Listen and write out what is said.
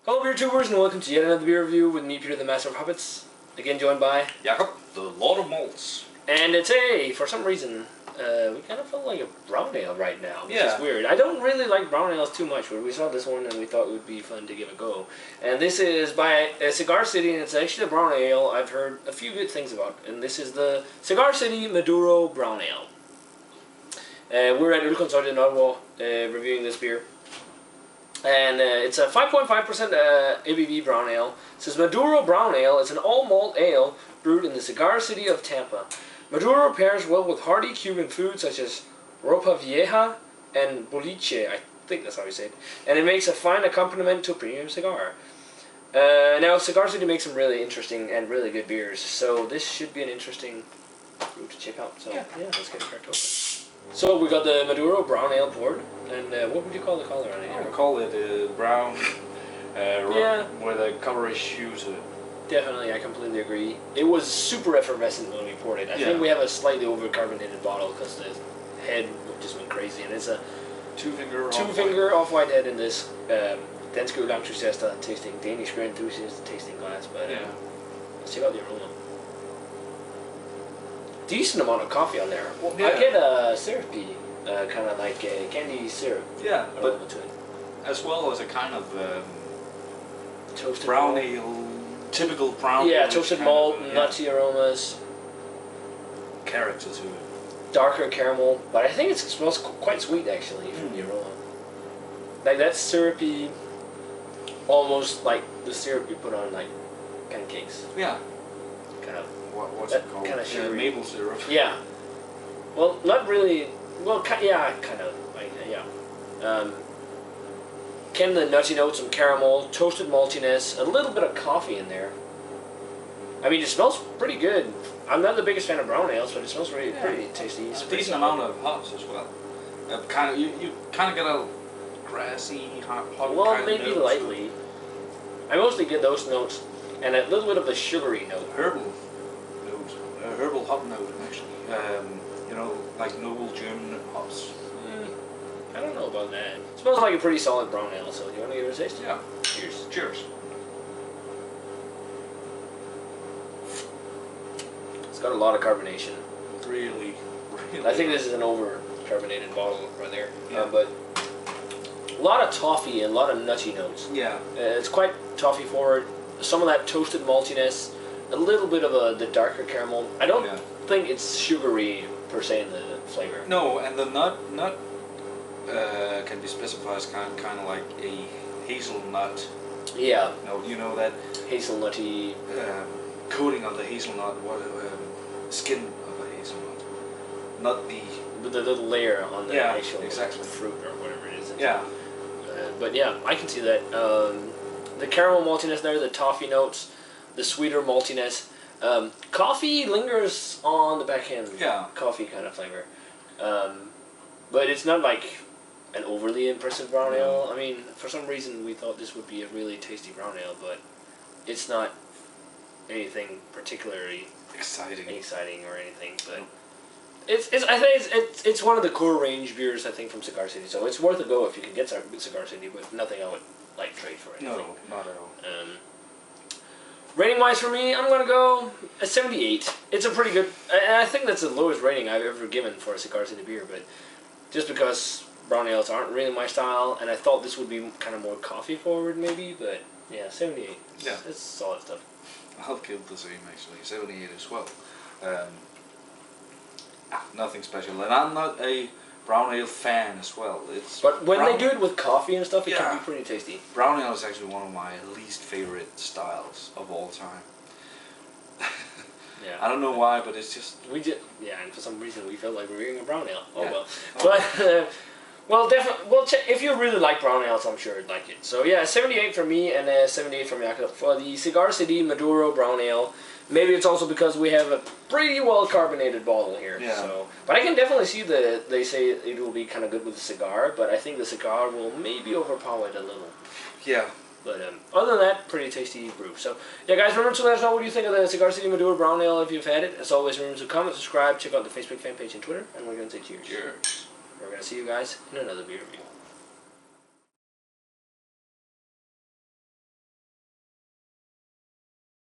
Hello beer tubers and welcome to yet another beer review with me, Peter the Master of Hobbits. Again joined by Jakob, the Lord of Malts. And it's for some reason, we kind of feel like a brown ale right now, which is weird. I don't really like brown ales too much, but we saw this one and we thought it would be fun to give a go. And this is by Cigar City, and it's actually a brown ale I've heard a few good things about. And this is the Cigar City Maduro Brown Ale. We're at Ølkonsortiet in Ottawa reviewing this beer. And it's a 5.5% ABV brown ale. It says Maduro Brown Ale is an all-malt ale brewed in the Cigar City of Tampa. Maduro pairs well with hearty Cuban foods such as ropa vieja and boliche, I think that's how you say it. And it makes a fine accompaniment to a premium cigar. Now, Cigar City makes some really interesting and really good beers, so this should be an interesting brew to check out. So yeah, let's get it cracked open. So we got the Maduro Brown Ale poured, and what would you call the color on it? I would call it brown, with a colorish hue to it. Definitely, I completely agree. It was super effervescent when we poured it. I think we have a slightly over-carbonated bottle because the head just went crazy, and it's a two-finger off-white head in this danske ølentusiaster tasting, Danish beer enthusiast tasting glass. But let's check out the aroma. Decent amount of coffee on there. Well, I get a syrupy, kind of like a candy syrup. Yeah, but to it. As well as a kind of toasted brown malt. ale, typical brown ale. Yeah, toasted malt, nutty aromas. Character to it. Darker caramel, but I think it smells quite sweet actually from the aroma. Like that syrupy, almost like the syrup you put on like pancakes. Yeah. Kind of. What's it called? Kind of sugary. Maple syrup. Yeah. Well, not really. Well, yeah, kind of. Like, kind of the nutty notes, some caramel, toasted maltiness, a little bit of coffee in there. I mean, it smells pretty good. I'm not the biggest fan of brown ales, but it smells really pretty tasty. It's a decent amount of hops as well. You kind of get a grassy hop. Well, maybe lightly. I mostly get those notes and a little bit of a sugary note. Herbal hop note, actually. You know, like noble German hops. I don't know about that. It smells like a pretty solid brown ale, so do you want to give it a taste? Yeah. Cheers. Cheers. It's got a lot of carbonation. Really. I think this is an over-carbonated bottle right there. Yeah. But a lot of toffee and a lot of nutty notes. Yeah. It's quite toffee forward. Some of that toasted maltiness. A little bit of the darker caramel. I don't think it's sugary per se in the flavor. No, and the nut can be specified as kind of like a hazelnut. Yeah. No, you know that hazelnutty coating of the hazelnut, skin of a hazelnut, not the little layer on the actual exactly. fruit or whatever it is. Yeah. But yeah, I can see that. The caramel maltiness there, the toffee notes. The sweeter maltiness. Coffee lingers on the back end. Yeah. Coffee kind of flavor. But it's not like an overly impressive brown ale. I mean, for some reason we thought this would be a really tasty brown ale, but it's not anything particularly exciting or anything. But I think it's one of the core range beers I think from Cigar City. So it's worth a go if you can get Cigar City, but nothing I would like trade for anything. No, not at all. Rating wise for me, I'm gonna go a 78. It's a pretty good. I think that's the lowest rating I've ever given for a Cigar City beer, but just because brown ales aren't really my style, and I thought this would be kind of more coffee forward maybe, but yeah, 78. Yeah, it's solid stuff. I'll give the same actually, 78 as well. Nothing special, and I'm not a brown ale fan as well. But when they do it with coffee and stuff, it can be pretty tasty. Brown ale is actually one of my least favorite styles of all time. Yeah. I don't know why, but it's just and for some reason we felt like we were reviewing a brown ale. Oh well. But well, definitely. Well, if you really like brown ales, I'm sure you'd like it. So yeah, 78 for me and 78 from Jakob for the Cigar City Maduro Brown Ale. Maybe it's also because we have a pretty well carbonated bottle here. Yeah. So, but I can definitely see that they say it will be kind of good with the cigar, but I think the cigar will maybe overpower it a little. Yeah. But other than that, pretty tasty brew. So yeah, guys, remember to let us know what you think of the Cigar City Maduro Brown Ale if you've had it. As always, remember to comment, subscribe, check out the Facebook fan page and Twitter, and we're gonna say cheers. Cheers. We're gonna see you guys in another beer review.